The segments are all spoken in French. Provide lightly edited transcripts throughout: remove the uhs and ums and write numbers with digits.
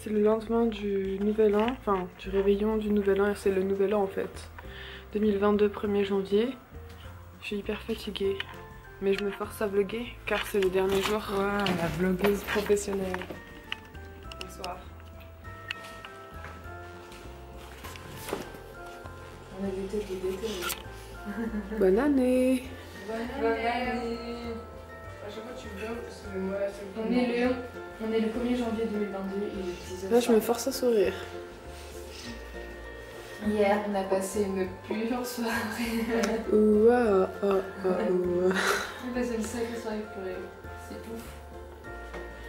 C'est le lendemain du nouvel an, enfin du réveillon du nouvel an, et c'est le nouvel an en fait. 2022, 1er janvier. Je suis hyper fatiguée, mais je me force à vlogger car c'est le dernier jour. Waouh, la vlogueuse professionnelle. Bonsoir. On a des têtes d'été. Bonne année. Bonne année. À chaque fois tu vlogs parce que moi on est le 1er janvier 2022 et Là je me force à sourire. hier on a passé une pure soirée. Ouah, oh, oh, oh. On a passé une sacrée soirée purée. C'est ouf.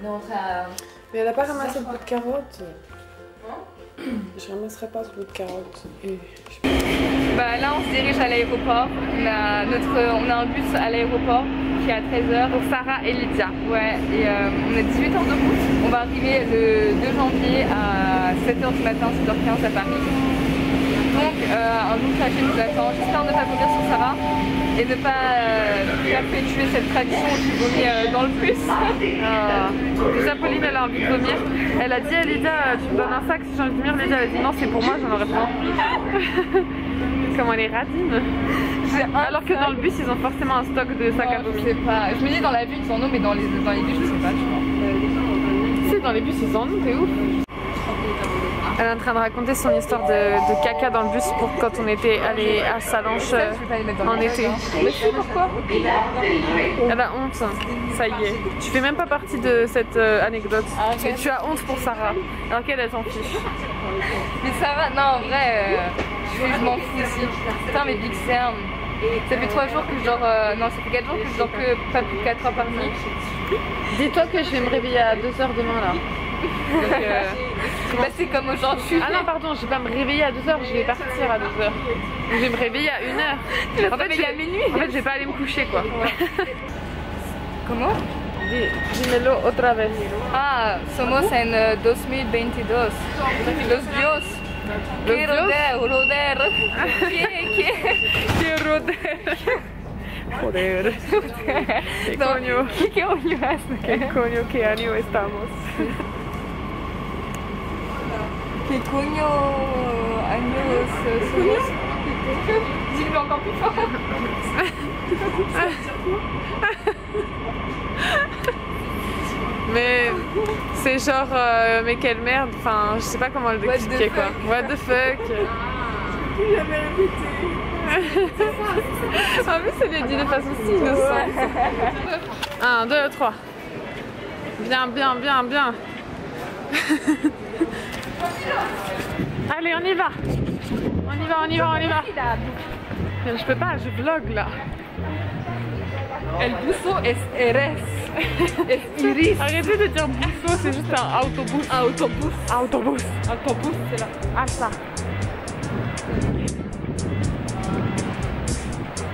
On est rentré à... Mais elle a pas ramassé le bout de carotte. Hein? Je ramasserai pas ce bout de carotte. Et Bah là on se dirige à l'aéroport, on a un bus à l'aéroport qui est à 13h pour Sarah et Lydia. Ouais, et on a 18 heures de route, on va arriver le 2 janvier à 7h du matin, 7h15 à Paris. Donc un long trajet nous attend, j'espère ne pas vomir sur Sarah et ne pas perpétuer cette tradition qui vomit dans le bus. Déjà Pauline elle a envie de vomir, elle a dit à Lydia tu me donnes un sac si j'ai envie de vomir, Lydia elle a dit non c'est pour moi j'en aurais besoin. Comment elle est radine. Alors que dans le bus ils ont forcément un stock de sacs à vomi. Je sais pas, je me dis dans la ville ils en ont mais dans les bus je sais pas tu vois. Si dans les bus ils en ont, t'es ouf. Elle est en train de raconter son histoire de caca dans le bus pour quand on était allé à Salanches en été. Mais tu sais pourquoi? Elle a honte, ça y est. Tu fais même pas partie de cette anecdote. Okay. Et tu as honte pour Sarah, alors qu'elle s'en fiche. Mais ça va, non en vrai, je m'en fous aussi. Putain mais Big Sam, ça fait 3 jours que je dors, non ça fait 4 jours que je dors que pas plus de 4 heures par nuit. Dis-toi que je vais me réveiller à 2h demain là. Donc bah, c'est comme aujourd'hui. Ah non pardon, je vais pas me réveiller à 2h, je vais partir à 2h. Je vais me réveiller à 1h. En fait, à minuit. En fait je vais pas aller me coucher quoi. Comment? Dímelo otra vez. Ah, somos en 2022. Los dios. Que roder. Que roder. Joder. ¿Qué coño? ¿Qué coño haces? ¿Qué coño? ¿Qué año estamos? ¿Qué coño años somos? Dis-le encore plus fort. Mais c'est genre, mais quelle merde, enfin je sais pas comment le expliquer quoi. What the fuck. J'ai jamais répété. En plus elle l'a dit de façon si innocente. 1, 2, 3. Bien, bien, bien, bien. Allez on y va. On y va, on y va, on y va. Je peux pas, je vlog là. El buzo es eres. Es iris. Arrêtez de dire busso, c'est juste un autobus. Autobus. Autobus. Autobus, c'est là. Ah ça.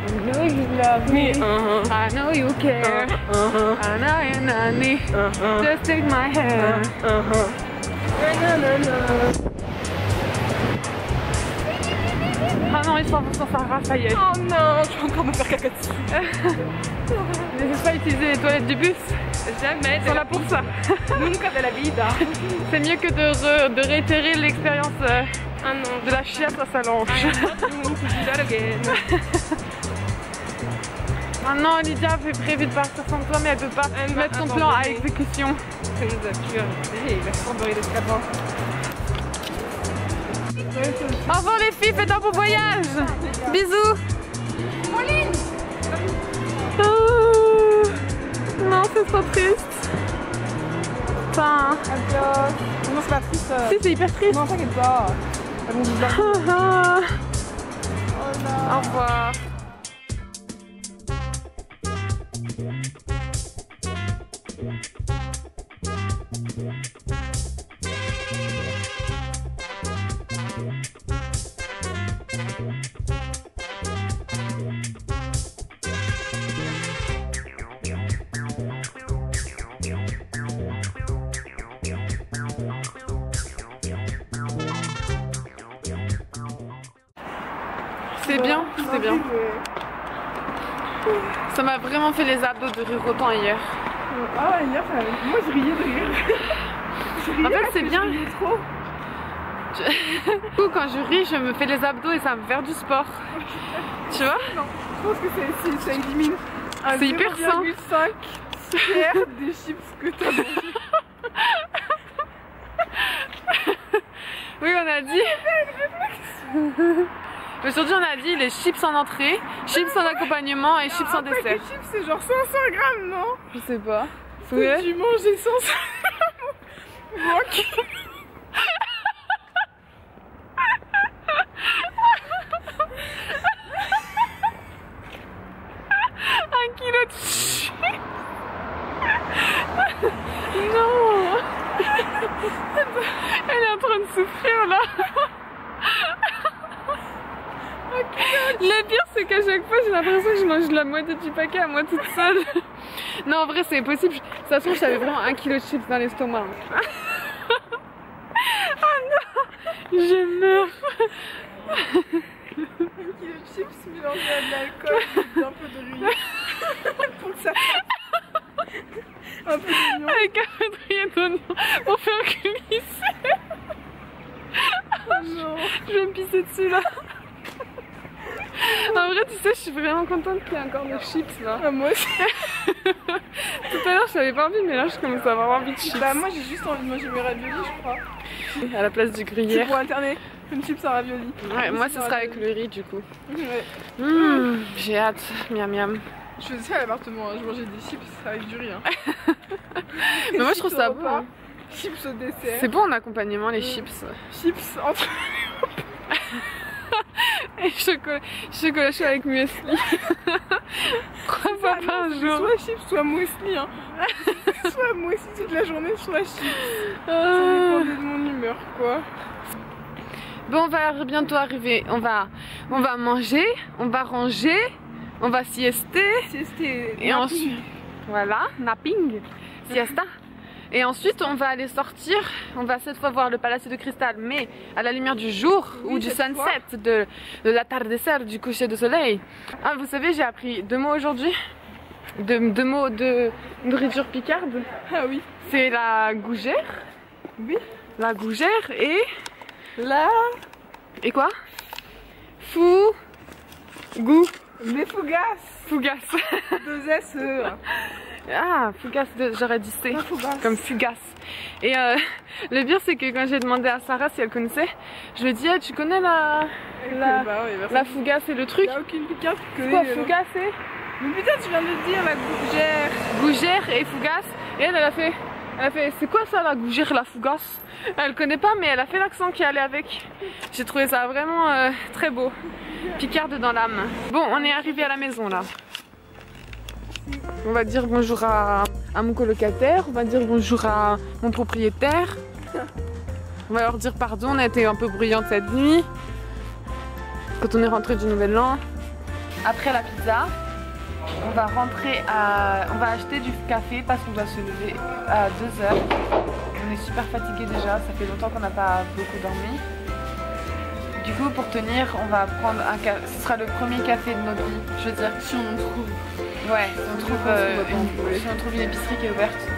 I know you love me. I know you care. I know you're nanny. Just take my hand. Ah non, ils s'en vont sans Sarah, ça y est. Oh non, je vais encore me faire caca dessus. N'hésite pas à utiliser les toilettes du bus. Jamais. Ils sont là pour ça. Nunca de la vida. C'est mieux que de réitérer l'expérience de la chiasse à Salanches. Maintenant, Lydia avait prévu de partir sans toi, mais elle peut pas mettre son plan à exécution. Ça nous a tué. Il va se tomber l'escapin. Au revoir les filles, faites un bon voyage. Bisous. Pauline. Oh, non, c'est trop triste. Enfin. Adios. Non, c'est pas triste. Si, c'est hyper triste. Non, t'inquiète pas. Elles m'ont dit bien. Au revoir. C'est bien, c'est bien. Ça m'a vraiment fait les abdos de rire autant hier. Ah ouais, hier, moi je riais de rire. En fait, c'est bien. Trop. Du coup, quand je ris, je me fais les abdos et ça me fait du sport. Tu vois? Non, je pense que ça élimine un c'est hyper sain. 0,5 tiers des chips que t'as mangé. Oui, on a dit. Aujourd'hui, on a dit les chips en entrée, chips en accompagnement et chips en dessert. Les chips, c'est genre 500 grammes, non? Je sais pas. Ouais. Tu manges 500 grammes. Ok. Un kilo de chips. Non. Elle est en train de souffrir là. Le pire c'est qu'à chaque fois j'ai l'impression que je mange la moitié du paquet à moi toute seule. Non en vrai c'est possible. Ça se trouve j'avais vraiment 1 kilo de chips dans l'estomac. Oh non. Je meurs. 1 kilo de chips mélangé à de l'alcool et un peu de riz. Pour que ça un peu d'oignon. Avec un peu de riz et d'oignon pour faire glisser. Oh non. Je vais me pisser dessus là. En vrai tu sais je suis vraiment contente qu'il y ait encore des chips là. Ah, moi aussi. Tout à l'heure je n'avais pas envie mais là je commence à avoir envie de chips. Bah moi j'ai juste envie de manger mes raviolis je crois. À la place du gruyère. C'est pour alterner une chips à ravioli. Ouais, moi ce sera avec le riz du coup. Ouais. J'ai hâte, miam miam. Je faisais ça à l'appartement, hein. Je mangeais des chips avec du riz. Hein. Mais moi je trouve ça bon. Hein. Chips au dessert. C'est bon en accompagnement les chips. Chips entre... Et chocolat chaud avec muesli. 3 fois par jour. Soit chips, soit muesli. Hein. Soit muesli toute la journée, soit chips. Ça dépendait de mon humeur quoi. Bon on va bientôt arriver. On va manger, on va ranger, on va siester. Et ensuite... Voilà, napping, siesta. Et ensuite on va aller sortir, on va cette fois voir le Palacio de Cristal, mais à la lumière du jour ou du sunset, de l'atardecer, du coucher de soleil. Ah vous savez j'ai appris 2 mots aujourd'hui, 2 mots de nourriture picarde. Ah oui. C'est la gougère. Oui. La gougère et... La... Et quoi? Goût. Les fougasses. Fougasse. 2 S-E. Ah, fougasse, j'aurais dit C, comme fugace. Et le pire c'est que quand j'ai demandé à Sarah si elle connaissait, je lui ai dit hey, tu connais la fougasse et le truc? Il n'y a aucune piquante que... Quoi, fougasse et... Mais putain tu viens de le dire, la gougère. Gougère et fougasse. Et elle a fait c'est quoi ça la gougère, la fougasse? Elle connaît pas mais elle a fait l'accent qui allait avec. J'ai trouvé ça vraiment très beau. Picarde dans l'âme. Bon on est arrivé à la maison là. On va dire bonjour à mon colocataire, on va dire bonjour à mon propriétaire. On va leur dire pardon, on a été un peu bruyante cette nuit. Quand on est rentré du Nouvel An. Après la pizza, on va acheter du café parce qu'on doit se lever à 2h. On est super fatigué déjà, ça fait longtemps qu'on n'a pas beaucoup dormi. Du coup pour tenir, on va prendre un café, ce sera le premier café de notre vie, je veux dire. Si on en trouve. Ouais, si on trouve une épicerie qui est ouverte.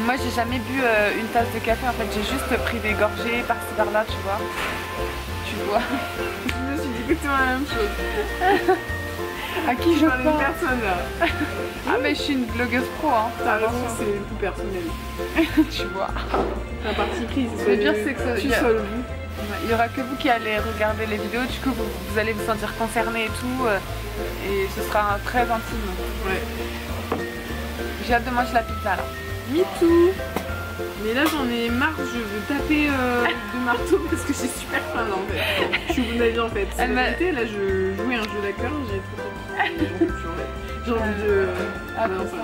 Moi j'ai jamais bu une tasse de café, en fait j'ai juste pris des gorgées par-ci par-là, tu vois. Tu vois. Je me suis dit exactement la même chose. À qui je parle? Personne là. Ah mais je suis une blogueuse pro hein. T'as raison, c'est tout personnel. Tu vois. La partie prise. Le pire c'est que tu sois le bout. Il n'y aura que vous qui allez regarder les vidéos, du coup vous allez vous sentir concernés et tout, et ce sera très intime. Ouais. J'ai hâte de manger la pizza là. Me too. Mais là j'en ai marre, je veux taper de marteau parce que j'ai super faim là en fait. Je suis au bout de la vie en fait. C'est la vérité, là je jouais un jeu d'acteur, j'ai envie de... Ah non, ça.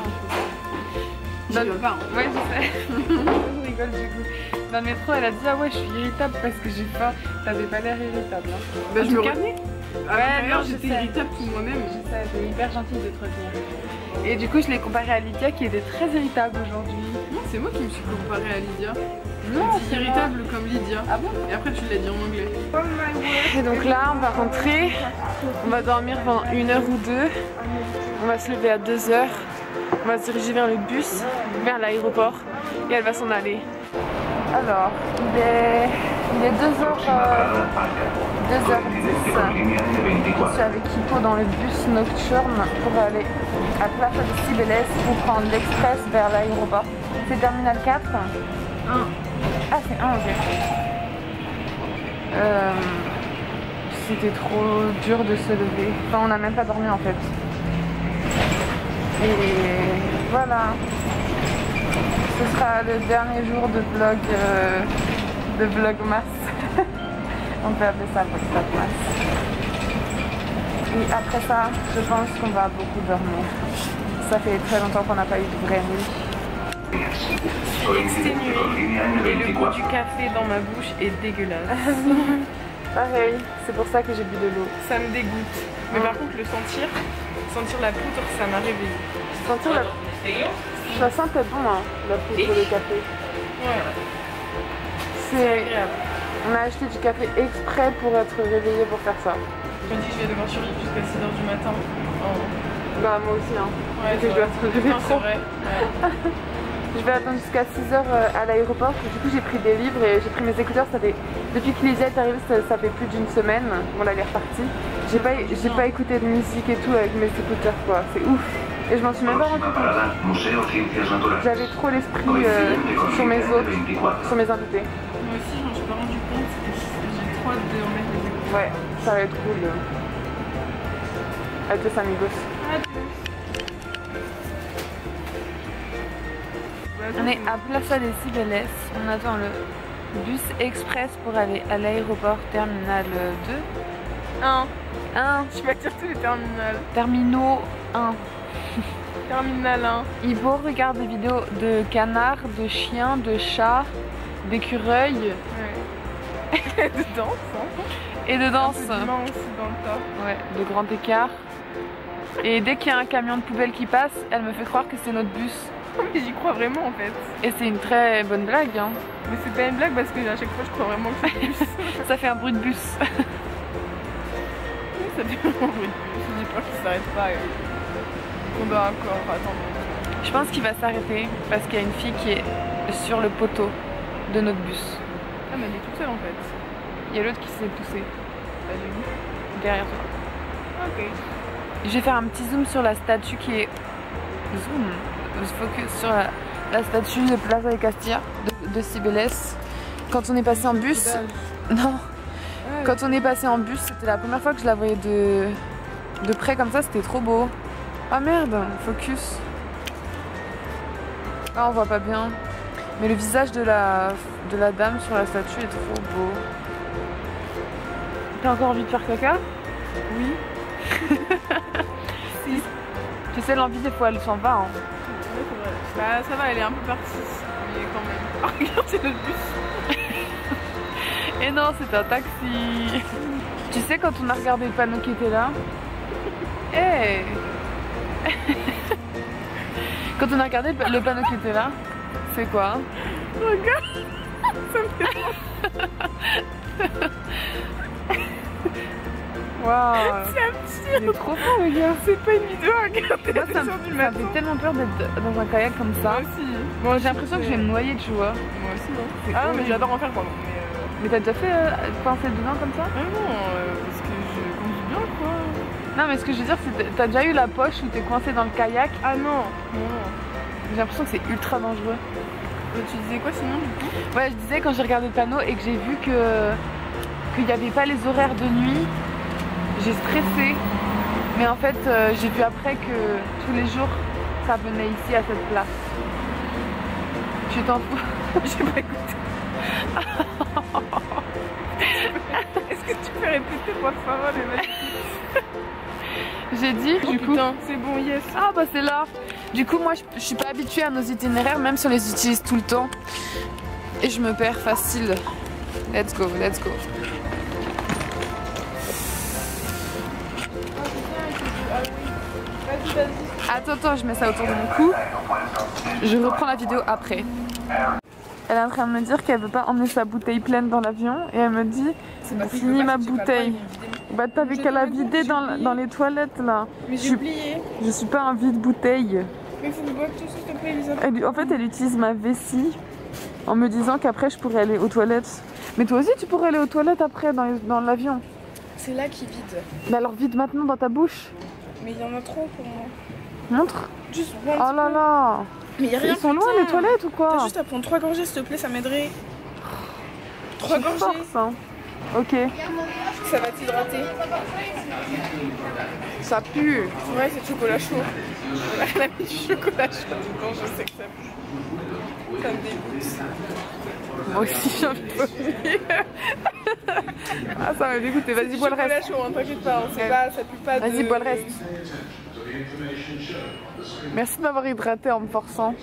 J'y vais pas. Hein. Ouais je sais. Je rigole du coup. Dans le métro elle a dit ah ouais je suis irritable parce que j'ai faim. T'avais pas l'air irritable hein. Bah je me reconnais. Ouais non j'étais irritable pour moi-même. Je sais, c'est hyper gentil de te retenir. Et du coup je l'ai comparé à Lydia qui était très irritable aujourd'hui. Non c'est moi qui me suis comparée à Lydia. Non c'est irritable comme Lydia. Ah bon? Et après tu l'as dit en anglais. Et donc là on va rentrer. On va dormir pendant 1 heure ou 2. On va se lever à 2 heures. On va se diriger vers le bus, vers l'aéroport et elle va s'en aller. Alors, il est 2h10. Je suis avec Kiko dans le bus nocturne pour aller à Plaza de Cibeles pour prendre l'express vers l'aéroport. C'est terminal 4 1. Ah, c'est 1, ok. C'était trop dur de se lever. Enfin, on n'a même pas dormi en fait. Et voilà. Ce sera le dernier jour de vlogmas. On peut appeler ça vlogmas. Et après ça, je pense qu'on va beaucoup dormir. Ça fait très longtemps qu'on n'a pas eu de vraie nuit. Je suis exténuée et le goût du café dans ma bouche est dégueulasse. Pareil, c'est pour ça que j'ai bu de l'eau. Ça me dégoûte. Mais par contre, sentir la poudre, ça m'a réveillée. Sentir la... Ça sentait bon, hein, la poudre de café. Ouais. C'est agréable. On a acheté du café exprès pour être réveillé pour faire ça. Je me dis que je vais devoir survivre jusqu'à 6h du matin. Oh. Bah moi aussi, hein. Ouais, je dois être réveillée trop. Vrai. Ouais. Je vais attendre jusqu'à 6h à l'aéroport. Du coup j'ai pris des livres et j'ai pris mes écouteurs. Ça fait... Depuis que Lydia est arrivée, ça fait plus d'une semaine. Bon là elle est repartie. J'ai pas écouté de musique et tout avec mes écouteurs quoi. C'est ouf. Et je m'en suis même pas rendu compte. J'avais trop l'esprit sur mes autres, sur mes invités. Moi aussi je m'en suis pas rendu compte. J'ai trop hâte de remettre mes écouteurs. Ouais, ça va être cool. Adios amigos. On est à Plaza de Cibeles, on attend le bus express pour aller à l'aéroport terminal 2. 1. Je vais dire tous les terminals. Terminaux 1. Terminal 1. Il faut regarder des vidéos de canards, de chiens, de chats, d'écureuils. Ouais. De danse. Hein. Et de danse. Un peu d'humain aussi dans le tas. Ouais, de grand écart. Et dès qu'il y a un camion de poubelle qui passe, elle me fait croire que c'est notre bus. Mais j'y crois vraiment en fait. Et c'est une très bonne blague hein. Mais c'est pas une blague parce que à chaque fois je crois vraiment que c'est le bus. Ça fait un bruit de bus. Oui, ça fait vraiment un bruit de bus. J'ai peur qu'il s'arrête pas. On doit encore attendre. Je pense qu'il va s'arrêter parce qu'il y a une fille qui est sur le poteau de notre bus. Ah mais elle est toute seule en fait. Il y a l'autre qui s'est poussé. Elle est où? Derrière toi. Ok. Je vais faire un petit zoom sur la statue qui est... Zoom. Focus sur la statue de Plaza de Castilla de Cibeles. Quand on est passé en bus... Non. Ouais. Quand on est passé en bus, c'était la première fois que je la voyais de près comme ça, c'était trop beau. Ah merde, focus. Ah on voit pas bien. Mais le visage de la dame sur la statue est trop beau. T'as encore envie de faire caca? Oui. Si. Tu sais l'envie des fois elle s'en va hein. Bah ça va, elle est un peu partie. Mais quand même. Oh, regarde, c'est notre bus. Et non, c'est un taxi. Tu sais quand on a regardé le panneau qui était là? Hey. Quand on a regardé le panneau qui était là, c'est quoi? Regarde. Ça me fait Waouh. C'est un petit. Il est trop fort le gars. C'est pas une vidéo à regarder. Moi, ça me fait tellement peur d'être dans un kayak comme ça. Moi aussi. Bon, j'ai l'impression que je vais me noyer, tu vois. Moi aussi, non. Ah, mais j'adore en faire, pardon. Mais t'as déjà fait coincer dedans comme ça? Ah non, parce que je conduis bien, quoi. Non, mais ce que je veux dire, c'est que t'as déjà eu la poche où t'es coincé dans le kayak? Ah non, non. J'ai l'impression que c'est ultra dangereux. Tu disais quoi sinon, du coup? Ouais, je disais quand j'ai regardé le panneau et que j'ai vu qu'il n'y avait pas les horaires de nuit, j'ai stressé. Mais en fait, j'ai vu après que tous les jours, ça venait ici à cette place. Tu t'en fous? J'ai pas écouté. Est-ce que tu peux répéter pour favor les mecs? J'ai dit, oh, du coup. Putain, c'est bon, yes. Ah bah c'est là. Du coup, moi je suis pas habituée à nos itinéraires, même si on les utilise tout le temps. Et je me perds facile. Let's go, let's go. Attends, je mets ça autour de mon cou. Je reprends la vidéo après. Elle est en train de me dire qu'elle veut pas emmener sa bouteille pleine dans l'avion. Et elle me dit, c'est fini ma bouteille. Bah t'avais qu'à la vider dans les toilettes là. Mais j'ai oublié. Je suis pas un vide-bouteille. Mais faut que je boive tout s'il te plaît, Elisabeth. En fait elle utilise ma vessie En me disant qu'après je pourrais aller aux toilettes. Mais toi aussi tu pourrais aller aux toilettes après dans l'avion. C'est là qui vide. Mais alors vide maintenant dans ta bouche. Mais il y en a trop pour moi. Montre. Juste oh là là. Mais il y a rien. Ils sont loin les toilettes ou quoi? T'as juste à prendre 3 gorgées s'il te plaît, ça m'aiderait. 3 gorgées. Force, hein. Ok. Ça va t'hydrater. Ça pue. Ouais, c'est du chocolat chaud. Elle a mis du chocolat chaud dedans, je sais que ça pue. Ça me dégoûte. Moi aussi j'ai envie de vomir. Ah ça m'a dégoûté, vas-y bois le reste. C'est du chocolat chaud, hein, t'inquiète pas, ça pue pas de... Vas-y bois le reste. Merci de m'avoir hydraté en me forçant.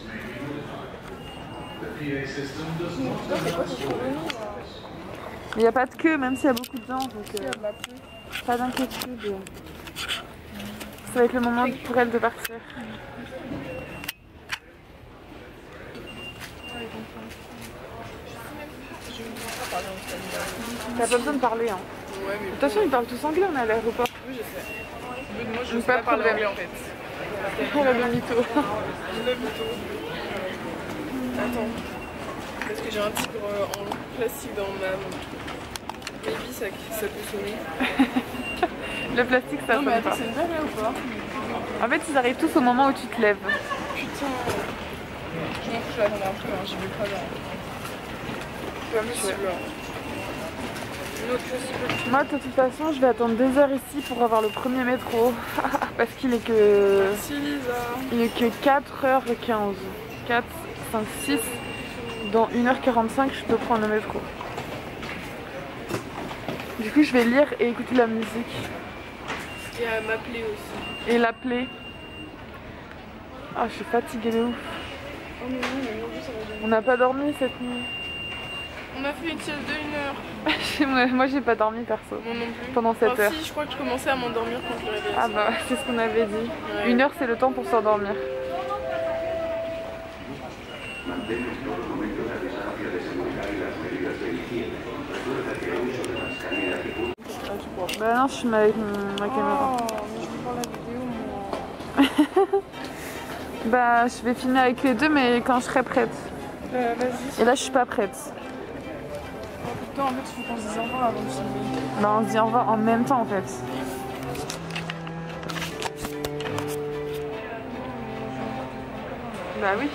Il n'y a pas de queue, même s'il y a beaucoup de gens, donc pas d'inquiétude. Ça va être le moment pour elle de partir. T'as pas besoin de parler, hein. Ouais, mais... Attention, ils parlent tous anglais, on est à l'aéroport. Oui, je sais. Moi, je sais sais pas parler problème. anglais en fait. On a bien mytho. Je lève le dos. Attends. Parce que j'ai un tigre en plastique dans ma... Maybe ça peut sonner. Le plastique ça non, mais sonne attends, pas. c'est une blague là ou pas? En fait ils arrivent tous au moment où tu te lèves. Putain. Je m'en fous, je vais attendre un peu, hein. J'y vais pas là. Comme si Moi de toute façon je vais attendre 2 heures ici pour avoir le premier métro. Parce qu'il est que... Merci Lisa. Il est que 4h15. 4, 5, 6. Dans 1h45 je peux prendre le métro. Du coup je vais lire et écouter la musique. Et à m'appeler aussi. Et l'appeler. Ah je suis fatiguée de ouf. Oh mais non, mais aujourd'hui ça va jamais. On n'a pas dormi cette nuit. On a fait une sieste de 1 heure. Moi j'ai pas dormi perso. Moi non plus. Pendant 7 heures. Si, je crois que je commençais à m'endormir quand je me réveillais. Ah bah c'est ce qu'on avait dit. Ouais. 1 heure c'est le temps pour s'endormir. Bah non je suis avec ma caméra. Oh, mais je peux voir la vidéo moi. Bah je vais filmer avec les deux mais quand je serai prête. Vas-y. Et là je suis pas prête. Putain, en fait il faut qu'on se dise au revoir avant de filmer. Bah on se dit au revoir en même temps en fait. Bah oui.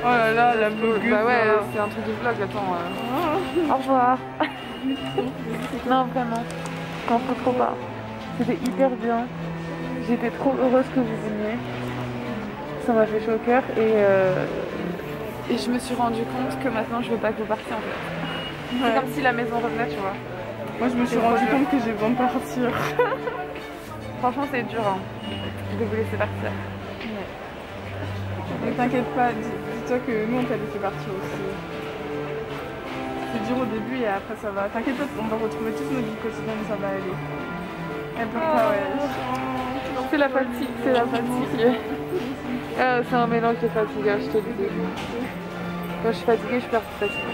Oh là là, la blogueuse. Bah ouais, c'est un truc de vlog, attends. Au revoir. Non vraiment, je m'en fous trop pas. C'était hyper bien. J'étais trop heureuse que vous veniez. Ça m'a fait chaud au cœur et je me suis rendu compte que maintenant je veux pas que vous partiez en fait. Ouais. C'est comme si la maison revenait, tu vois. Moi je me suis rendu compte que j'ai besoin de partir. Franchement c'est dur hein, de vous laisser partir. Ne t'inquiète pas, dis-toi que nous on t'a laissé partir aussi. C'est dur au début et après ça va. T'inquiète pas, on va retrouver toute notre vie quotidienne, ça va aller. Elle peut pas, ouais. C'est la fatigue, c'est la fatigue. C'est un mélange de fatigue, je te le dis. Quand je suis fatiguée, je perds toute fatigue.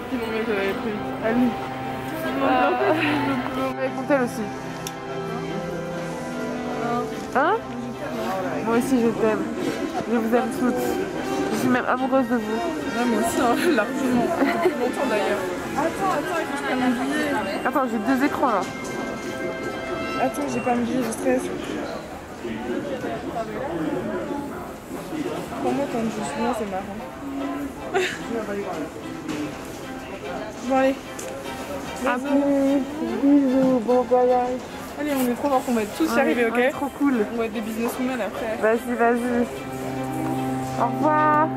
Sinon, mais j'avais pris. Allez. Écoute elle aussi. Hein? Moi aussi je t'aime. Je vous aime toutes. Je suis même amoureuse de vous. Non mais aussi hein, largement. Depuis longtemps d'ailleurs. Attends, il faut que je prenne mon billet. Attends, j'ai 2 écrans là. Attends, j'ai pas mon billet, je stresse. Pour moi, quand je suis là, c'est marrant. Bon, allez. Bisous, bon voyage. Allez, on est trop forts, on va tous y arriver, ok? Ouais, trop cool. On va être des businesswomen après. Vas-y, vas-y. Au revoir.